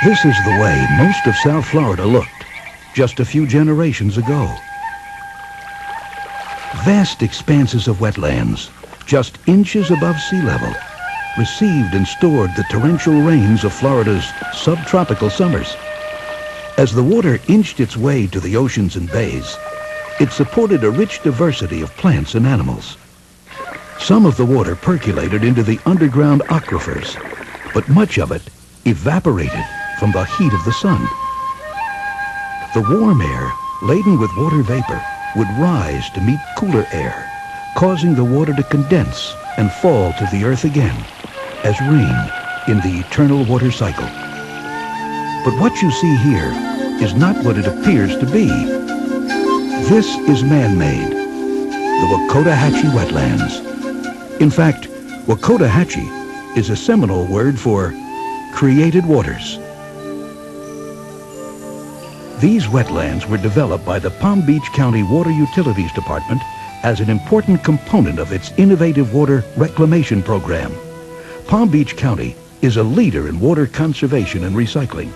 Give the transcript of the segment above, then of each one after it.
This is the way most of South Florida looked just a few generations ago. Vast expanses of wetlands, just inches above sea level, received and stored the torrential rains of Florida's subtropical summers. As the water inched its way to the oceans and bays, it supported a rich diversity of plants and animals. Some of the water percolated into the underground aquifers, but much of it evaporated from the heat of the sun. The warm air, laden with water vapor, would rise to meet cooler air, causing the water to condense and fall to the earth again as rain in the eternal water cycle. But what you see here is not what it appears to be. This is man-made, the Wakodahatchee wetlands. In fact, Wakodahatchee is a Seminole word for created waters. These wetlands were developed by the Palm Beach County Water Utilities Department as an important component of its innovative water reclamation program. Palm Beach County is a leader in water conservation and recycling.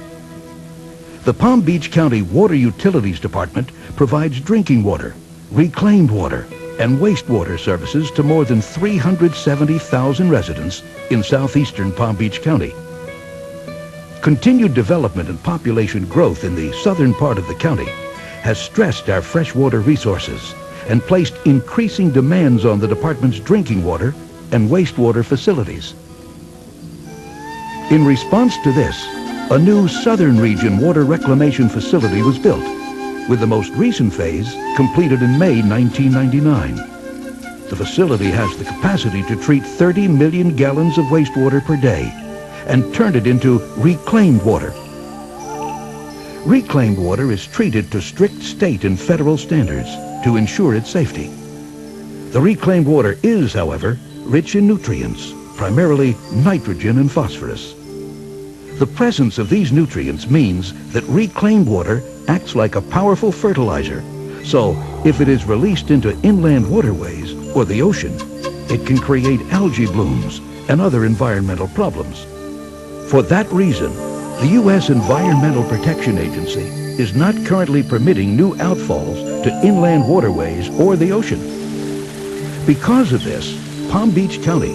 The Palm Beach County Water Utilities Department provides drinking water, reclaimed water, and wastewater services to more than 370,000 residents in southeastern Palm Beach County. Continued development and population growth in the southern part of the county has stressed our freshwater resources and placed increasing demands on the department's drinking water and wastewater facilities. In response to this, a new Southern Region water reclamation facility was built, with the most recent phase completed in May 1999. The facility has the capacity to treat 30 million gallons of wastewater per day and turn it into reclaimed water. Reclaimed water is treated to strict state and federal standards to ensure its safety. The reclaimed water is, however, rich in nutrients, primarily nitrogen and phosphorus. The presence of these nutrients means that reclaimed water acts like a powerful fertilizer, so if it is released into inland waterways or the ocean, it can create algae blooms and other environmental problems. For that reason, the U.S. Environmental Protection Agency is not currently permitting new outfalls to inland waterways or the ocean. Because of this, Palm Beach County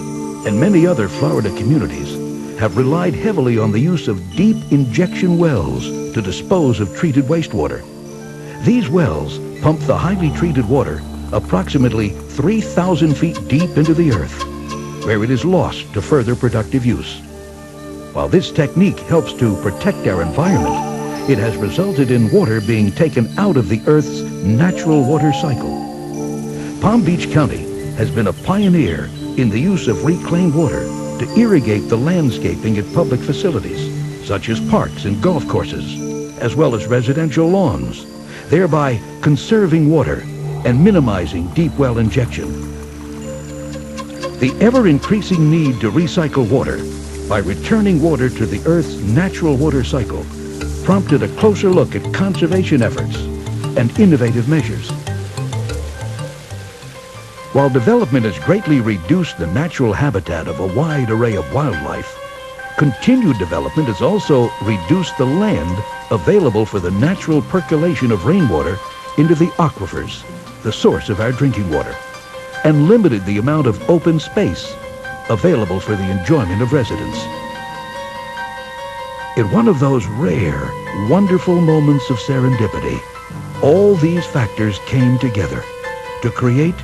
and many other Florida communities have relied heavily on the use of deep injection wells to dispose of treated wastewater. These wells pump the highly treated water approximately 3,000 feet deep into the earth, where it is lost to further productive use. While this technique helps to protect our environment, it has resulted in water being taken out of the Earth's natural water cycle. Palm Beach County has been a pioneer in the use of reclaimed water to irrigate the landscaping at public facilities, such as parks and golf courses, as well as residential lawns, thereby conserving water and minimizing deep well injection. The ever-increasing need to recycle water by returning water to the Earth's natural water cycle prompted a closer look at conservation efforts and innovative measures. While development has greatly reduced the natural habitat of a wide array of wildlife, continued development has also reduced the land available for the natural percolation of rainwater into the aquifers, the source of our drinking water, and limited the amount of open space available for the enjoyment of residents. In one of those rare, wonderful moments of serendipity, all these factors came together to create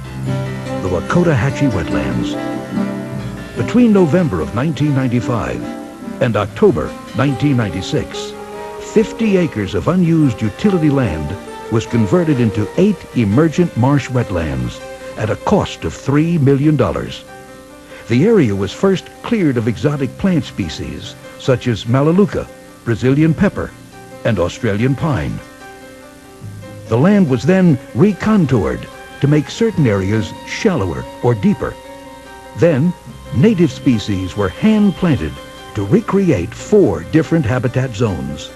the Wakodahatchee wetlands. Between November of 1995 and October 1996, 50 acres of unused utility land was converted into 8 emergent marsh wetlands at a cost of $3 million. The area was first cleared of exotic plant species such as melaleuca, Brazilian pepper, and Australian pine. The land was then recontoured to make certain areas shallower or deeper. Then, native species were hand-planted to recreate 4 different habitat zones.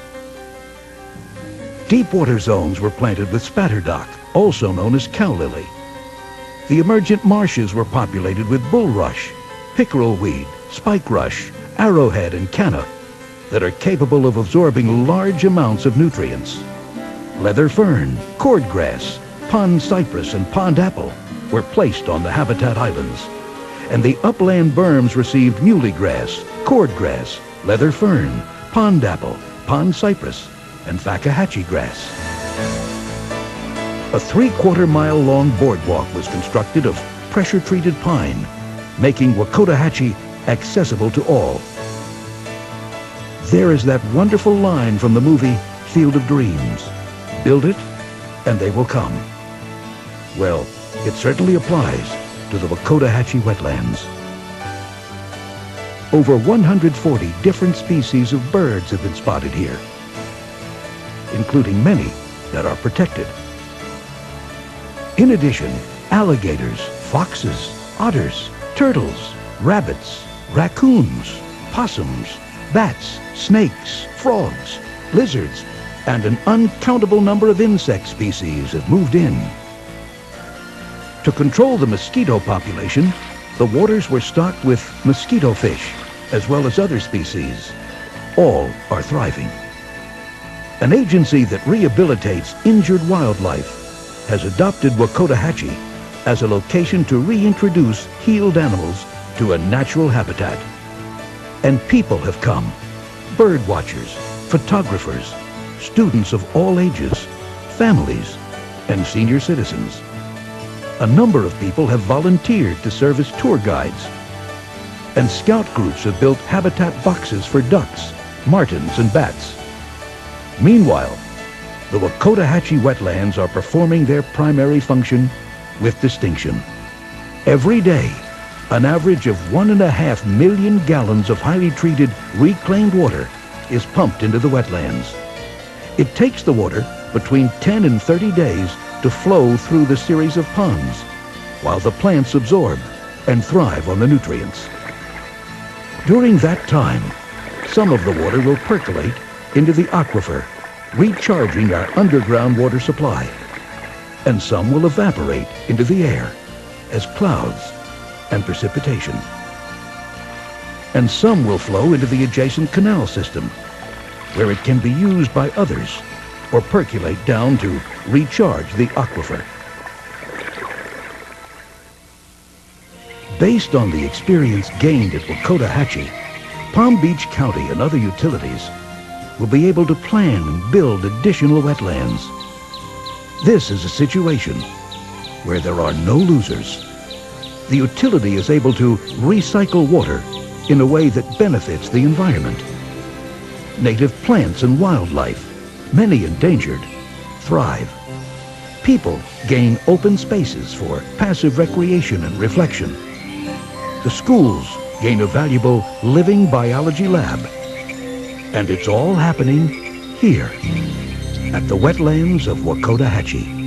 Deep water zones were planted with spatterdock, also known as cow lily. The emergent marshes were populated with bulrush, pickerel weed, spike rush, arrowhead, and canna. that are capable of absorbing large amounts of nutrients. Leather fern, cordgrass, pond cypress, and pond apple were placed on the habitat islands, and the upland berms received muley grass, cordgrass, leather fern, pond apple, pond cypress, and Wakodahatchee grass. A 3/4-mile long boardwalk was constructed of pressure-treated pine, making Wakodahatchee accessible to all. There is that wonderful line from the movie Field of Dreams. Build it, and they will come. Well, it certainly applies to the Wakodahatchee wetlands. Over 140 different species of birds have been spotted here, including many that are protected. In addition, alligators, foxes, otters, turtles, rabbits, raccoons, possums, bats, snakes, frogs, lizards, and an uncountable number of insect species have moved in. To control the mosquito population, the waters were stocked with mosquito fish, as well as other species. All are thriving. An agency that rehabilitates injured wildlife has adopted Wakodahatchee as a location to reintroduce healed animals to a natural habitat. And people have come, bird watchers, photographers, students of all ages, families, and senior citizens. A number of people have volunteered to serve as tour guides, and scout groups have built habitat boxes for ducks, martins, and bats. Meanwhile, the Wakodahatchee wetlands are performing their primary function with distinction. Every day, an average of 1.5 million gallons of highly treated, reclaimed water is pumped into the wetlands. It takes the water between 10 and 30 days to flow through the series of ponds, while the plants absorb and thrive on the nutrients. During that time, some of the water will percolate into the aquifer, recharging our underground water supply, and some will evaporate into the air as clouds and precipitation. And some will flow into the adjacent canal system, where it can be used by others or percolate down to recharge the aquifer. Based on the experience gained at Wakodahatchee, Palm Beach County and other utilities will be able to plan and build additional wetlands. This is a situation where there are no losers. The utility is able to recycle water in a way that benefits the environment. Native plants and wildlife, many endangered, thrive. People gain open spaces for passive recreation and reflection. The schools gain a valuable living biology lab. And it's all happening here at the wetlands of Wakodahatchee.